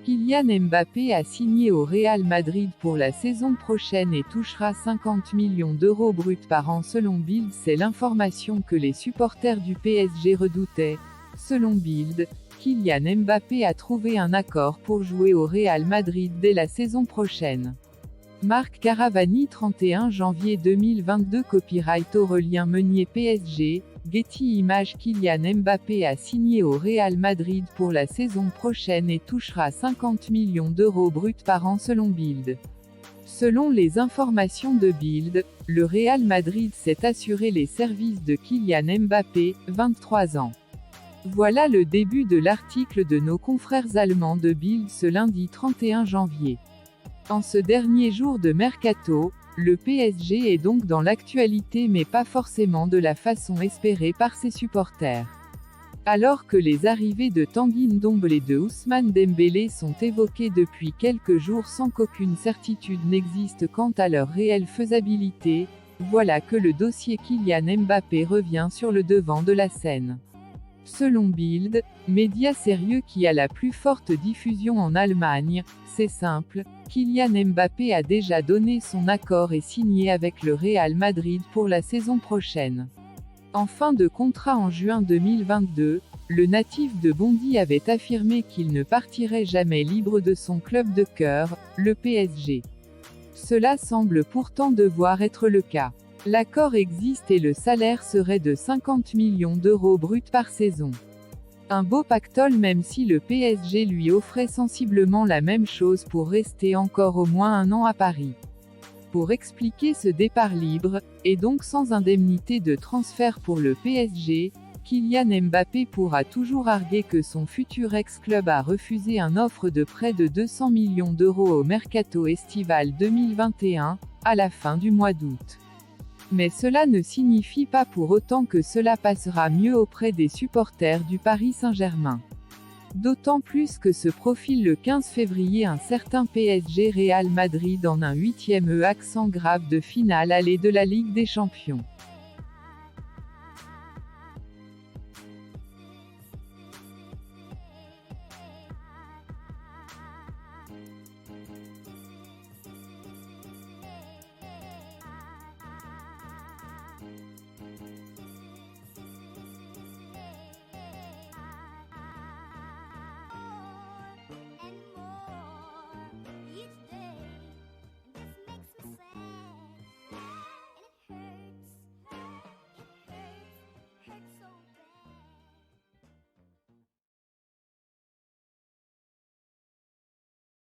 Kylian Mbappé a signé au Real Madrid pour la saison prochaine et touchera 50 millions d'euros bruts par an selon Bild. C'est l'information que les supporters du PSG redoutaient. Selon Bild, Kylian Mbappé a trouvé un accord pour jouer au Real Madrid dès la saison prochaine. Marc Caravani 31 janvier 2022 Copyright Aurélien Meunier PSG, Getty Images Kylian Mbappé a signé au Real Madrid pour la saison prochaine et touchera 50 millions d'euros bruts par an selon Bild. Selon les informations de Bild, le Real Madrid s'est assuré les services de Kylian Mbappé, 23 ans. Voilà le début de l'article de nos confrères allemands de Bild ce lundi 31 janvier. En ce dernier jour de mercato, le PSG est donc dans l'actualité mais pas forcément de la façon espérée par ses supporters. Alors que les arrivées de Tanguy Ndombele et de Ousmane Dembélé sont évoquées depuis quelques jours sans qu'aucune certitude n'existe quant à leur réelle faisabilité, voilà que le dossier Kylian Mbappé revient sur le devant de la scène. Selon Bild, média sérieux qui a la plus forte diffusion en Allemagne, c'est simple, Kylian Mbappé a déjà donné son accord et signé avec le Real Madrid pour la saison prochaine. En fin de contrat en juin 2022, le natif de Bondy avait affirmé qu'il ne partirait jamais libre de son club de cœur, le PSG. Cela semble pourtant devoir être le cas. L'accord existe et le salaire serait de 50 millions d'euros bruts par saison. Un beau pactole même si le PSG lui offrait sensiblement la même chose pour rester encore au moins un an à Paris. Pour expliquer ce départ libre, et donc sans indemnité de transfert pour le PSG, Kylian Mbappé pourra toujours arguer que son futur ex-club a refusé une offre de près de 200 millions d'euros au mercato estival 2021, à la fin du mois d'août. Mais cela ne signifie pas pour autant que cela passera mieux auprès des supporters du Paris Saint-Germain. D'autant plus que se profile le 15 février un certain PSG Real Madrid en un 8e accent grave de finale aller de la Ligue des Champions.